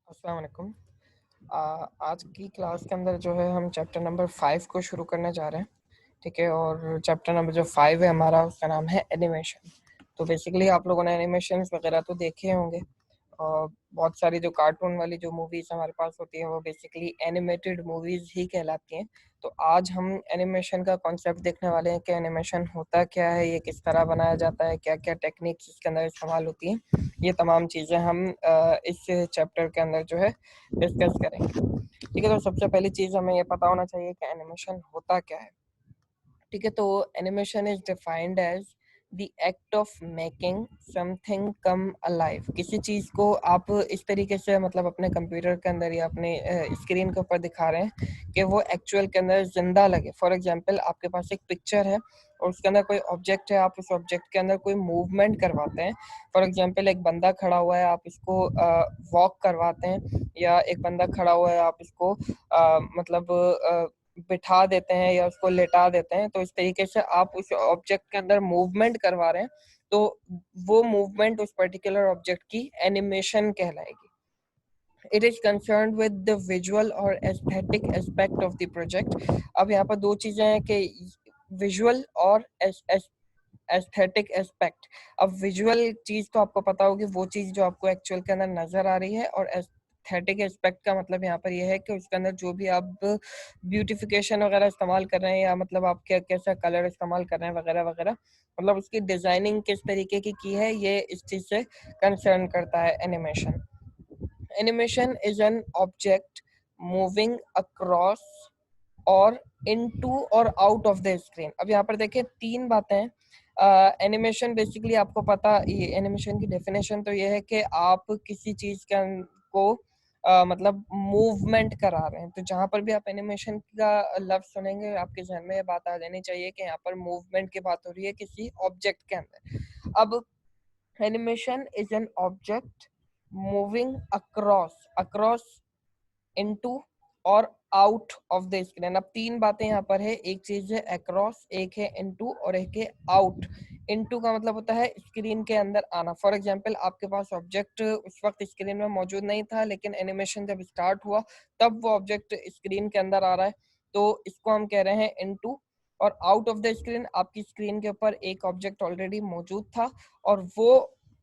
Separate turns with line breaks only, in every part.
अस्सलाम वालेकुम। आज की क्लास के अंदर जो है हम चैप्टर नंबर 5 को शुरू करने जा रहे हैं। ठीक है, और चैप्टर नंबर जो 5 है हमारा, उसका नाम है एनिमेशन। तो बेसिकली आप लोगों ने एनिमेशंस वगैरह तो देखे होंगे, और बहुत सारी जो कार्टून वाली जो मूवीज हमारे पास होती हैं वो बेसिकली एनिमेटेड मूवीज ही कहलाती हैं। तो आज हम एनिमेशन का कॉन्सेप्ट देखने वाले हैं कि एनिमेशन होता क्या है, ये किस तरह बनाया जाता है, क्या क्या टेक्निक्स इसके अंदर इस्तेमाल होती हैं। ये तमाम चीज़ें हम इस चैप्टर के अंदर जो है डिस्कस करेंगे। ठीक है, तो सबसे पहली चीज़ हमें ये पता होना चाहिए कि एनिमेशन होता क्या है। ठीक है, तो animation is defined as the act of making something come alive. किसी चीज़ को आप इस तरीके से मतलब अपने कंप्यूटर के अंदर या अपने स्क्रीन के ऊपर दिखा रहे हैं कि वो एक्चुअल के अंदर जिंदा लगे। फॉर एग्जांपल, आपके पास एक पिक्चर है और उसके अंदर कोई ऑब्जेक्ट है, आप उस ऑब्जेक्ट के अंदर कोई मूवमेंट करवाते हैं। फॉर एग्जांपल, एक बंदा खड़ा हुआ है, आप इसको वॉक करवाते हैं, या एक बंदा खड़ा हुआ है, आप इसको मतलब बिठा देते हैं या उसको लेटा देते हैं। तो इस तरीके से आप उस ऑब्जेक्ट के अंदर मूवमेंट करवा रहे हैं, तो वो मूवमेंट उस पर्टिकुलर ऑब्जेक्ट की एनिमेशन कहलाएगी। It is concern with the visual और aesthetic aspect of the project. अब यहाँ पर दो चीजें हैं कि विजुअल और एस्थेटिक एस्पेक्ट। अब विजुअल चीज तो आपको पता होगी, वो चीज जो आपको एक्चुअल के अंदर नजर आ रही है, और एस्थेटिक एस्पेक्ट का मतलब यहाँ पर यह है कि उसके अंदर जो भी आप ब्यूटिफिकेशन वगैरह इस्तेमाल कर रहे हैं, या मतलब आप क्या कैसा कलर इस्तेमाल कर रहे हैं वगैरह वगैरह, मतलब उसकी डिजाइनिंग किस तरीके की है, ये इस चीज से कंसर्न करता है animation. Animation is an object moving across और इनटू और आउट ऑफ द स्क्रीन। अब यहाँ पर देखिए तीन बातें हैं। एनिमेशन बेसिकली आपको पता, ये एनिमेशन की डेफिनेशन तो ये है कि आप किसी चीज के को मतलब मूवमेंट करा रहे हैं। तो जहां पर भी आप एनिमेशन का लफ्ज सुनेंगे, आपके जहन में ये बात आ जानी चाहिए कि यहाँ पर मूवमेंट की बात हो रही है किसी ऑब्जेक्ट के अंदर। अब animation is an object moving across across into और आउट ऑफ द स्क्रीन। अब तीन बातें यहाँ पर है, एक चीज है अक्रॉस, एक है इनटू और एक है आउट। इनटू का मतलब होता है स्क्रीन के अंदर आना। फॉर एग्जांपल, आपके पास ऑब्जेक्ट उस वक्त स्क्रीन में मौजूद नहीं था, लेकिन एनिमेशन जब स्टार्ट हुआ तब वो ऑब्जेक्ट स्क्रीन के अंदर आ रहा है, तो इसको हम कह रहे हैं इनटू। और आउट ऑफ द स्क्रीन, आपकी स्क्रीन के ऊपर एक ऑब्जेक्ट ऑलरेडी मौजूद था और वो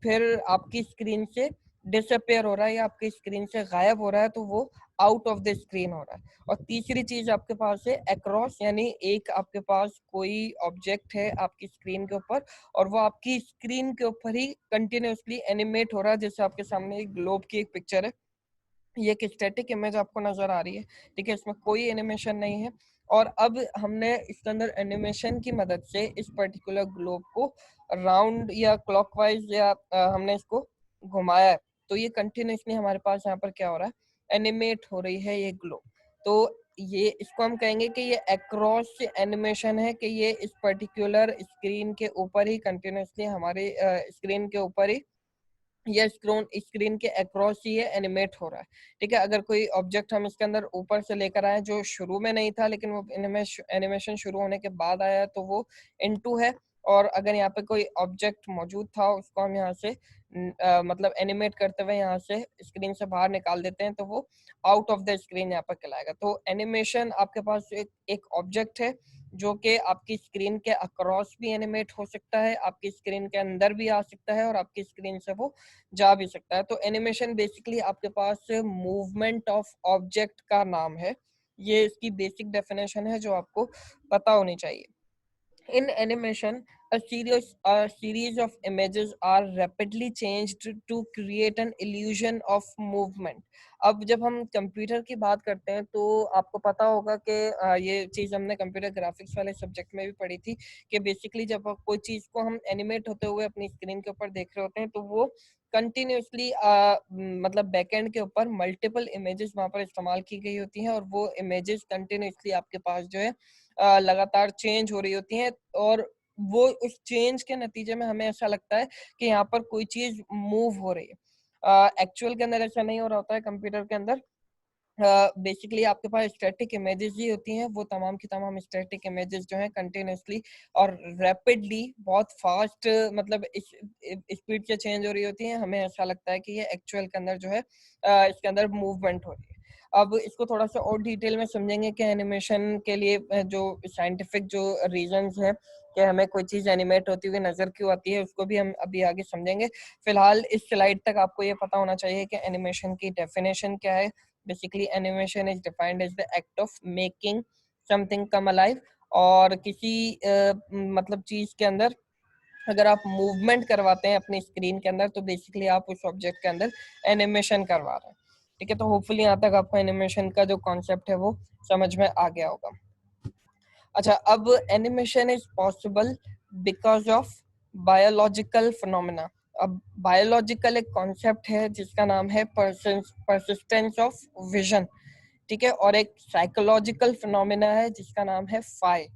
फिर आपकी स्क्रीन से डिसअपेयर हो रहा है या आपकी स्क्रीन से गायब हो रहा है, तो वो आउट ऑफ द स्क्रीन हो रहा है। और तीसरी चीज आपके पास है अक्रॉस, यानी एक आपके पास कोई ऑब्जेक्ट है आपकी स्क्रीन के ऊपर और वो आपकी स्क्रीन के ऊपर ही कंटिन्यूअसली एनिमेट हो रहा है। जैसे आपके सामने एक ग्लोब की एक पिक्चर है, ये एक स्टैटिक इमेज आपको नजर आ रही है। ठीक है, इसमें कोई एनिमेशन नहीं है। और अब हमने इसके अंदर एनिमेशन की मदद से इस पर्टिकुलर ग्लोब को राउंड या क्लॉकवाइज या हमने इसको घुमाया है, तो ये कंटिन्यूसली हमारे पास यहाँ पर क्या हो रहा है, एनिमेट हो रही है ये ग्लोब। तो ये इसको हम कहेंगे कि ये अक्रॉस एनिमेशन है, कि ये इस पर्टिकुलर स्क्रीन के ऊपर ही कंटिन्यूसली हमारे स्क्रीन के ऊपर ही या स्क्रीन के अक्रॉस ही ये एनिमेट हो रहा है। ठीक है, अगर कोई ऑब्जेक्ट हम इसके अंदर ऊपर से लेकर आए जो शुरू में नहीं था, लेकिन वो एनिमेशन शुरू होने के बाद आया है, तो वो इनटू है। और अगर यहाँ पे कोई ऑब्जेक्ट मौजूद था, उसको हम यहाँ से मतलब एनिमेट करते हुए यहाँ से स्क्रीन से बाहर निकाल देते हैं, तो वो आउट ऑफ द स्क्रीन यहाँ पर कहलाएगा। तो एनिमेशन आपके पास एक ऑब्जेक्ट है जो कि आपकी स्क्रीन के अक्रॉस भी एनिमेट हो सकता है, आपकी स्क्रीन के अंदर भी आ सकता है, और आपकी स्क्रीन से वो जा भी सकता है। तो एनिमेशन बेसिकली आपके पास मूवमेंट ऑफ ऑब्जेक्ट का नाम है। ये इसकी बेसिक डेफिनेशन है जो आपको पता होनी चाहिए। In animation, a series of images are rapidly changed to create an illusion of movement. अब जब हम कंप्यूटर की बात करते हैं तो आपको पता होगा कि ये चीज़ हमने कंप्यूटर ग्राफिक्स वाले सब्जेक्ट में भी पढ़ी थी, कि बेसिकली जब कोई चीज़ को हम एनिमेट होते हुए अपनी स्क्रीन के ऊपर देख रहे होते हैं, तो वो कंटिन्यूसली मतलब बैकएंड के ऊपर मल्टीपल इमेजेस वहाँ पर इस्तेमाल की गई होती हैं, और वो इमेजेस कंटिन्यूसली आपके पास जो है लगातार चेंज हो रही होती हैं। और वो उस चेंज के नतीजे में हमें ऐसा लगता है कि यहाँ पर कोई चीज मूव हो रही है। एक्चुअल के अंदर ऐसा नहीं हो रहा होता है कंप्यूटर के अंदर। बेसिकली आपके पास स्टैटिक इमेजेस ही होती हैं, वो तमाम की तमाम स्टैटिक इमेजेस जो हैं कंटिन्यूसली और रैपिडली बहुत फास्ट मतलब इस स्पीड से चेंज हो रही होती हैं। हमें ऐसा लगता है कि ये एक्चुअल के अंदर जो है इसके अंदर मूवमेंट हो रही है। अब इसको थोड़ा सा और डिटेल में समझेंगे कि एनिमेशन के लिए जो साइंटिफिक जो रीजंस हैं कि हमें कोई चीज़ एनिमेट होती हुई नजर क्यों आती है, उसको भी हम अभी आगे समझेंगे। फिलहाल इस स्लाइड तक आपको ये पता होना चाहिए कि एनिमेशन की डेफिनेशन क्या है। Basically, animation is defined as the act of making something come alive। और किसी मतलब चीज के अंदर अगर आप मूवमेंट करवाते हैं अपनी स्क्रीन के अंदर तो बेसिकली आप उस ऑब्जेक्ट के अंदर एनिमेशन करवा रहे हैं। ठीक है, तो होपफुली यहाँ तक आपको एनिमेशन का जो कॉन्सेप्ट है वो समझ में आ गया होगा। अच्छा, अब animation is possible because of biological phenomena. अब बायोलॉजिकल एक कॉन्सेप्ट है जिसका नाम है परसिस्टेंस ऑफ विजन। ठीक है, और एक साइकोलॉजिकल फिनोमेना है जिसका नाम है फाई।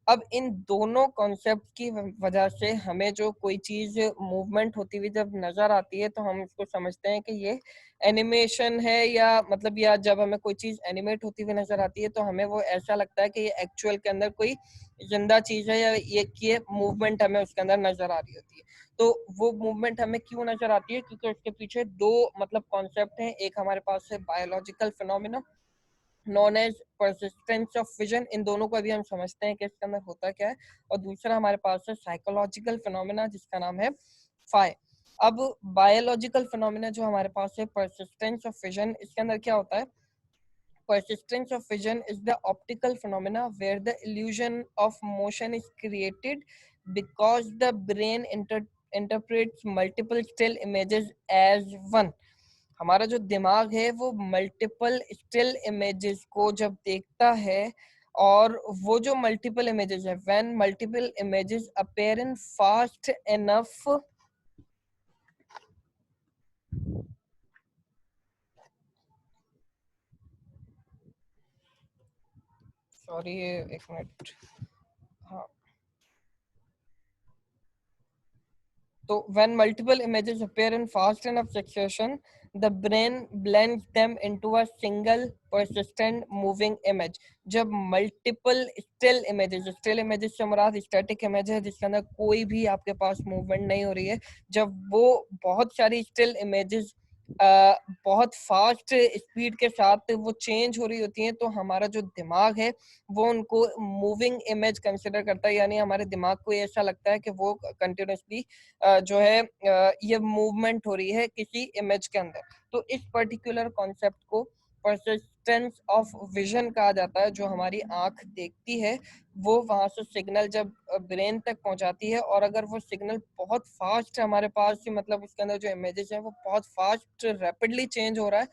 अब इन दोनों कॉन्सेप्ट की वजह से हमें जो कोई चीज मूवमेंट होती हुई जब नजर आती है तो हम उसको समझते हैं कि ये एनिमेशन है, या मतलब या जब हमें कोई चीज एनिमेट होती हुई नजर आती है तो हमें वो ऐसा लगता है कि ये एक्चुअल के अंदर कोई जिंदा चीज है, या ये मूवमेंट हमें उसके अंदर नजर आ रही होती है। तो वो मूवमेंट हमें क्यों नजर आती है, क्योंकि उसके पीछे दो मतलब कॉन्सेप्ट हैं। एक हमारे पास है biological phenomena known as persistence of vision, इन दोनों को अभी हम समझते हैं कि इसके अंदर होता क्या है। और दूसरा हमारे पास है साइकोलॉजिकल फिनोमिना जिसका नाम है फाई। अब बायोलॉजिकल फिनोमिना जो हमारे पास है परसिस्टेंस ऑफ विजन, इसके अंदर क्या होता है। Persistence of vision is the optical phenomena where the illusion of motion is created because the brain interprets multiple still images as one। हमारा जो दिमाग है वो मल्टीपल स्टिल इमेजेस को जब देखता है, और वो जो मल्टीपल इमेजेस है, when multiple images appear in fast enough, sorry एक मिनट, हाँ, तो when multiple images appear in fast enough succession, the brain blends them into a single persistent moving image। जब multiple still images से मुराद static image है जिसके अंदर कोई भी आपके पास मूवमेंट नहीं हो रही है, जब वो बहुत सारी still images बहुत फास्ट स्पीड के साथ वो चेंज हो रही होती हैं, तो हमारा जो दिमाग है वो उनको मूविंग इमेज कंसिडर करता है। यानी हमारे दिमाग को ऐसा लगता है कि वो कंटिन्यूसली जो है ये मूवमेंट हो रही है किसी इमेज के अंदर। तो इस पर्टिकुलर कॉन्सेप्ट को परसिस्टेंस ऑफ विजन कहा जाता है। जो हमारी आंख देखती है वो वहां से सिग्नल जब ब्रेन तक पहुंचाती है, और अगर वो सिग्नल बहुत फास्ट है हमारे पास, मतलब उसके अंदर जो इमेजेस हैं वो बहुत फास्ट रैपिडली चेंज हो रहा है,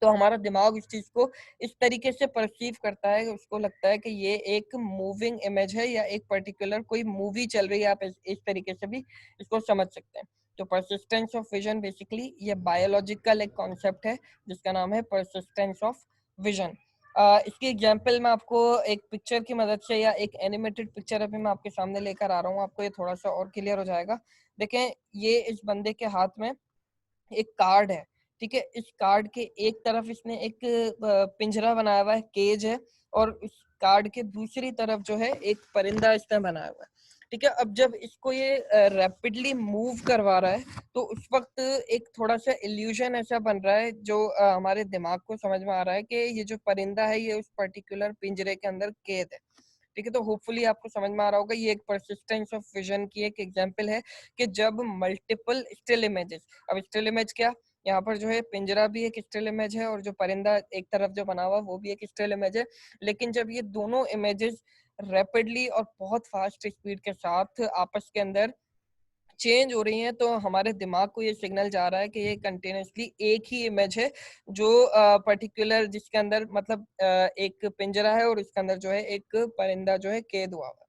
तो हमारा दिमाग इस चीज को इस तरीके से परसीव करता है, उसको लगता है कि ये एक मूविंग इमेज है या एक पर्टिकुलर कोई मूवी चल रही है। आप इस तरीके से भी इसको समझ सकते हैं। तो परसिस्टेंस ऑफ विजन बेसिकली ये बायोलॉजिकल एक कॉन्सेप्ट है जिसका नाम है परसिस्टेंस ऑफ विजन। इसकी एग्जांपल मैं आपको एक पिक्चर की मदद से, या एक एनिमेटेड पिक्चर अभी मैं आपके सामने लेकर आ रहा हूँ, आपको ये थोड़ा सा और क्लियर हो जाएगा। देखें, ये इस बंदे के हाथ में एक कार्ड है। ठीक है, इस कार्ड के एक तरफ इसने एक पिंजरा बनाया हुआ है, केज है, और इस कार्ड के दूसरी तरफ जो है एक परिंदा इसने बनाया हुआ है। ठीक है, अब जब इसको ये रैपिडली मूव करवा रहा है तो उस वक्त एक थोड़ा सा इल्यूजन ऐसा बन रहा है जो हमारे दिमाग को समझ में आ रहा है कि ये जो परिंदा है ये उस पर्टिकुलर पिंजरे के अंदर कैद है। ठीक है, तो होपफुली आपको समझ में आ रहा होगा। ये एक परसिस्टेंस ऑफ विजन की एक एग्जांपल है कि जब मल्टीपल स्टिल इमेजेस, अब स्टिल इमेज क्या, यहाँ पर जो है पिंजरा भी एक स्टिल इमेज है और जो परिंदा एक तरफ जो बना हुआ वो भी एक स्टिल इमेज है। लेकिन जब ये दोनों इमेजेस रैपिडली और बहुत फास्ट स्पीड के साथ आपस के अंदर चेंज हो रही हैं, तो हमारे दिमाग को ये सिग्नल जा रहा है कि ये कंटिन्यूसली एक ही इमेज है जो पर्टिकुलर जिसके अंदर मतलब एक पिंजरा है और इसके अंदर जो है एक परिंदा जो है कैद हुआ हुआ है।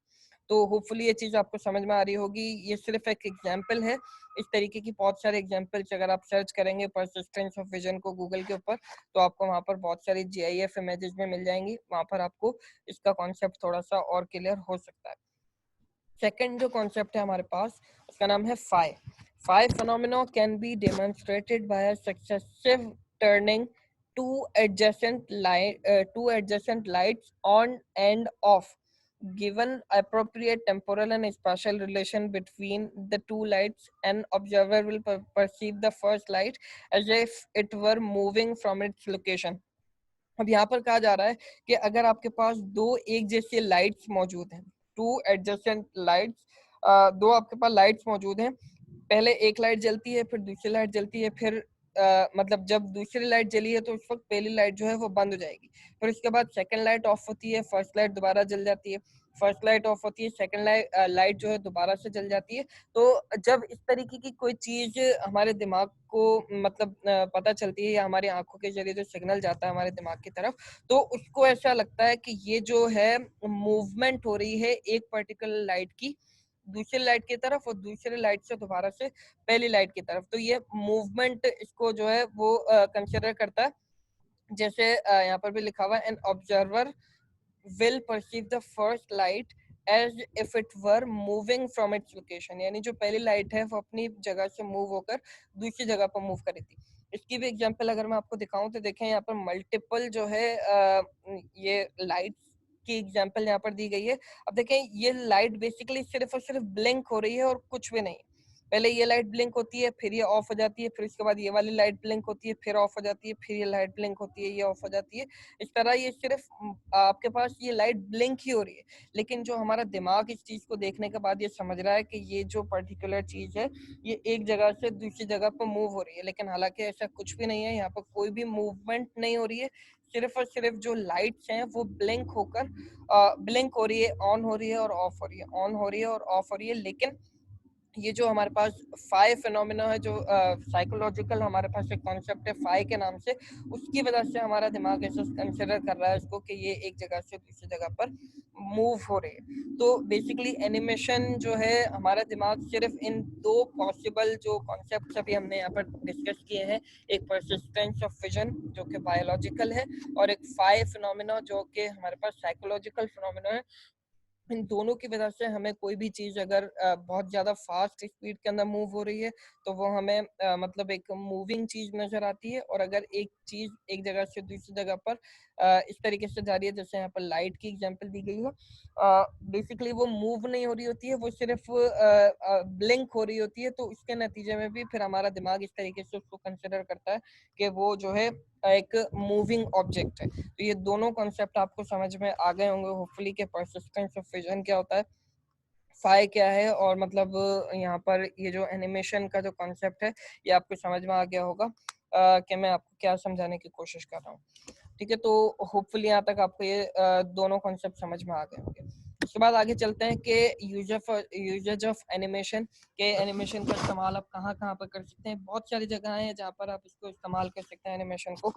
तो होपफुली ये चीज आपको समझ में आ रही होगी। ये सिर्फ एक एग्जाम्पल है, इस तरीके की बहुत सारे एग्जाम्पल्स अगर आप सर्च करेंगे परसिस्टेंस ऑफ विजन को गूगल के ऊपर तो आपको वहां पर बहुत सारी GIF इमेजेस में मिल जाएंगी, वहां पर आपको इसका कॉन्सेप्ट थोड़ा सा और क्लियर हो सकता है। सेकंड जो कॉन्सेप्ट है हमारे पास उसका नाम है phi. Phi phenomena can be demonstrated by successive turning two adjacent lights on and off. Given appropriate temporal and spatial relation between the two lights, an observer will perceive the first light as if it were moving from its location. अब यहाँ पर कहा जा रहा है कि अगर आपके पास दो एक जैसे लाइट्स मौजूद हैं, टू एडजेसेंट लाइट्स, दो आपके पास लाइट्स मौजूद हैं, पहले एक लाइट जलती है, फिर दूसरी लाइट जलती है, फिर मतलब जब दूसरी लाइट जली है तो उस वक्त पहली लाइट जो है वो बंद हो जाएगी, फिर उसके बाद सेकंड लाइट ऑफ होती है, फर्स्ट लाइट दोबारा जल जाती है, फर्स्ट लाइट ऑफ होती है, सेकंड लाइट जो है दोबारा से जल जाती है। तो जब इस तरीके की कोई चीज हमारे दिमाग को मतलब पता चलती है या हमारी आंखों के जरिए जो सिग्नल जाता है हमारे दिमाग की तरफ, तो उसको ऐसा लगता है कि ये जो है मूवमेंट हो रही है एक पर्टिकुलर लाइट की दूसरी लाइट की तरफ और दूसरी लाइट से दोबारा से पहली लाइट की तरफ। तो ये मूवमेंट इसको जो है वो कंसिडर करता है। जैसे यहाँ पर भी लिखा हुआ है, an observer will perceive the first light as if it were moving from its location, यानी जो पहली लाइट है वो अपनी जगह से मूव होकर दूसरी जगह पर मूव करी थी। इसकी भी एग्जांपल अगर मैं आपको दिखाऊं तो देखें यहाँ पर मल्टीपल जो है ये लाइट्स की एग्जांपल यहाँ पर दी गई है। अब देखें ये लाइट बेसिकली सिर्फ और सिर्फ ब्लिंक हो रही है और कुछ भी नहीं। पहले ये लाइट ब्लिंक होती है, फिर ये ऑफ हो जाती है, फिर उसके बाद ये वाली लाइट ब्लिंक होती है, फिर ऑफ हो जाती है, फिर ये लाइट ब्लिंक होती है, ये ऑफ हो जाती है। इस तरह ये सिर्फ आपके पास ये लाइट ब्लिंक ही हो रही है, लेकिन जो हमारा दिमाग इस चीज को देखने के बाद ये समझ रहा है कि ये जो पर्टिकुलर चीज है ये एक जगह से दूसरी जगह पर मूव हो रही है, लेकिन हालांकि ऐसा कुछ भी नहीं है। यहाँ पर कोई भी मूवमेंट नहीं हो रही है, सिर्फ और सिर्फ जो लाइट्स हैं वो ब्लिंक होकर ब्लिंक हो रही है, ऑन हो रही है और ऑफ हो रही है, ऑन हो रही है और ऑफ हो रही है। लेकिन ये जो हमारे पास फाई फिनोमिना है, जो साइकोलॉजिकल हमारे पास एक कॉन्सेप्ट है फाई के नाम से, उसकी वजह से हमारा दिमाग ऐसा कंसिडर कर रहा है इसको कि ये एक जगह से दूसरी जगह पर मूव हो रही है। तो बेसिकली एनिमेशन जो है हमारा दिमाग सिर्फ इन दो पॉसिबल जो कॉन्सेप्ट अभी हमने यहाँ पर डिस्कस किए हैं, एक परसिस्टेंस ऑफ विजन जो कि बायोलॉजिकल है और एक फाई फिनोमिना जो कि हमारे पास साइकोलॉजिकल फिनोमिना है, इन दोनों की वजह से हमें कोई भी चीज अगर बहुत ज्यादा फास्ट स्पीड के अंदर मूव हो रही है तो वो हमें मतलब एक मूविंग चीज नजर आती है, और अगर एक चीज एक जगह से दूसरी जगह पर इस तरीके से जा रही है जैसे यहाँ पर लाइट की एग्जांपल दी गई है, बेसिकली वो मूव नहीं हो रही होती है, वो सिर्फ ब्लिंक हो रही होती है। तो उसके नतीजे में भी फिर हमारा दिमाग इस तरीके से उसको कंसिडर करता है कि वो जो है एक मूविंग ऑब्जेक्ट है। तो ये दोनों कॉन्सेप्ट आपको समझ में आ गए होंगे होपफुली कि परसिस्टेंस ऑफ विजन क्या होता है, फाई क्या है, और मतलब यहाँ पर ये जो एनिमेशन का जो कॉन्सेप्ट है ये आपको समझ में आ गया होगा कि मैं आपको क्या समझाने की कोशिश कर रहा हूँ। ठीक है, तो होपफुली यहाँ तक आपको ये दोनों कॉन्सेप्ट समझ में आ गए होंगे। उसके बाद आगे चलते हैं कि यूजेज ऑफ एनिमेशन, के एनिमेशन का इस्तेमाल आप कहाँ कहाँ पर कर सकते हैं। बहुत सारी जगह हैं जहाँ पर आप इसको इस्तेमाल कर सकते हैं एनिमेशन को।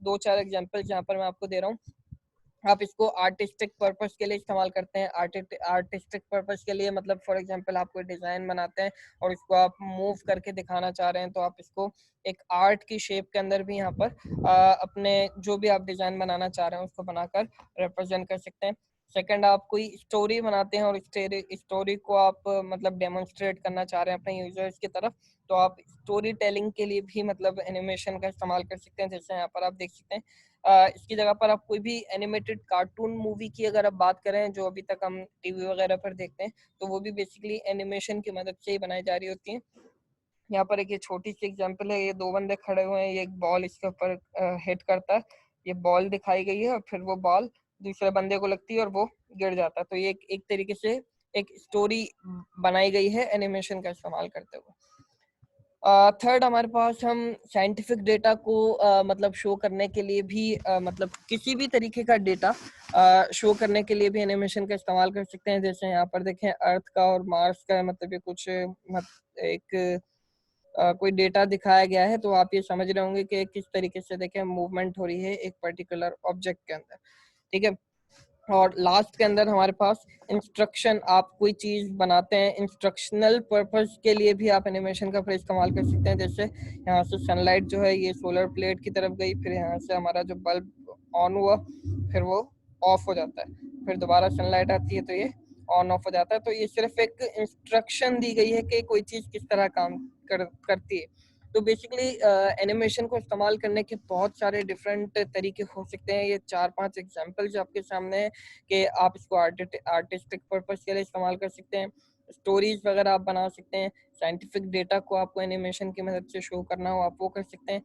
दो चार एग्जांपल जहाँ पर मैं आपको दे रहा हूँ। आप इसको आर्टिस्टिक पर्पस के लिए इस्तेमाल करते हैं। आर्टिस्टिक पर्पस के लिए मतलब फॉर एग्जांपल आप कोई डिजाइन बनाते हैं और इसको आप मूव करके दिखाना चाह रहे हैं, तो आप इसको एक आर्ट की शेप के अंदर भी यहाँ पर अपने जो भी आप डिजाइन बनाना चाह रहे हैं उसको बनाकर रिप्रेजेंट कर सकते हैं। सेकंड, आप कोई स्टोरी बनाते हैं और स्टोरी को आप मतलब डेमोन्स्ट्रेट करना चाह रहे हैं अपने यूजर्स की तरफ, तो आप स्टोरी टेलिंग के लिए भी मतलब एनिमेशन का इस्तेमाल कर सकते हैं। जैसे यहाँ पर आप देख सकते हैं इसकी जगह पर आप कोई भी एनिमेटेड कार्टून मूवी की अगर आप बात करें जो अभी तक हम टीवी वगैरह पर देखते हैं, तो वो भी बेसिकली एनिमेशन की मदद से ही बनाई जा रही होती है। यहाँ पर एक ये छोटी सी एग्जांपल है, ये दो बंदे खड़े हुए हैं, ये एक बॉल इसके ऊपर हिट करता है, ये बॉल दिखाई गई है और फिर वो बॉल दूसरे बंदे को लगती है और वो गिर जाता है। तो ये एक तरीके से एक स्टोरी बनाई गई है एनिमेशन का इस्तेमाल करते हुए। थर्ड, हमारे पास हम साइंटिफिक डेटा को मतलब शो करने के लिए भी मतलब किसी भी तरीके का डेटा शो करने के लिए भी एनिमेशन का इस्तेमाल कर सकते हैं। जैसे यहाँ पर देखें अर्थ का और मार्स का मतलब ये कुछ एक कोई डेटा दिखाया गया है, तो आप ये समझ रहे होंगे कि किस तरीके से देखें मूवमेंट हो रही है एक पर्टिकुलर ऑब्जेक्ट के अंदर। ठीक है, और लास्ट के अंदर हमारे पास इंस्ट्रक्शन, आप कोई चीज बनाते हैं इंस्ट्रक्शनल पर्पस के लिए भी आप एनिमेशन का फिर इस्तेमाल कर सकते हैं। जैसे यहाँ से सनलाइट जो है ये सोलर प्लेट की तरफ गई, फिर यहाँ से हमारा जो बल्ब ऑन हुआ फिर वो ऑफ हो जाता है, फिर दोबारा सनलाइट आती है तो ये ऑन ऑफ हो जाता है। तो ये सिर्फ एक इंस्ट्रक्शन दी गई है कि कोई चीज किस तरह काम करती है। तो बेसिकली एनिमेशन को इस्तेमाल करने के बहुत सारे डिफरेंट तरीके हो सकते हैं। ये 4-5 एग्जांपल्स आपके सामने हैं कि आप इसको आर्टिस्टिक पर्पस के लिए इस्तेमाल कर सकते हैं, स्टोरीज वगैरह आप बना सकते हैं, साइंटिफिक डेटा को आपको एनिमेशन की मदद से शो करना हो आप वो कर सकते हैं,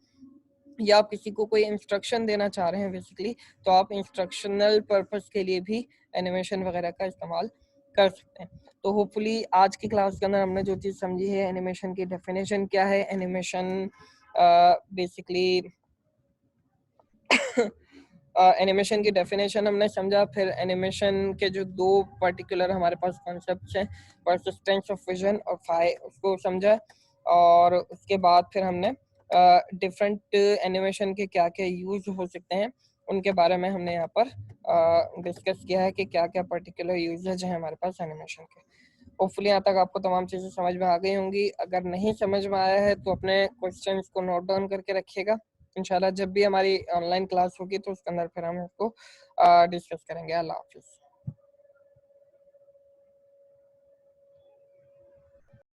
या आप किसी को कोई इंस्ट्रक्शन देना चाह रहे हैं बेसिकली, तो आप इंस्ट्रक्शनल पर्पस के लिए भी एनिमेशन वगैरह का इस्तेमाल कर सकते हैं। तो होपफुली आज की क्लास के अंदर हमने जो चीज़ समझी है, एनिमेशन की डेफिनेशन क्या है, एनिमेशन बेसिकली एनिमेशन की डेफिनेशन हमने समझा, फिर एनिमेशन के जो दो पर्टिकुलर हमारे पास कॉन्सेप्ट्स हैं, परसिस्टेंस ऑफ विजन और फाई, उसको समझा, और उसके बाद फिर हमने डिफरेंट एनिमेशन के क्या क्या यूज हो सकते हैं उनके बारे में हमने यहाँ पर डिस्कस किया है कि क्या क्या पर्टिकुलर यूजेज हैं हमारे पास एनिमेशन के। होपफुली यहाँ तक आपको तमाम चीज़ें समझ में आ गई होंगी। अगर नहीं समझ में आया है तो अपने क्वेश्चंस को नोट डाउन करके रखिएगा। इंशाल्लाह जब भी हमारी ऑनलाइन क्लास होगी तो उसके अंदर फिर हम इसको डिस्कस करेंगे। अल्लाह हाफिज़।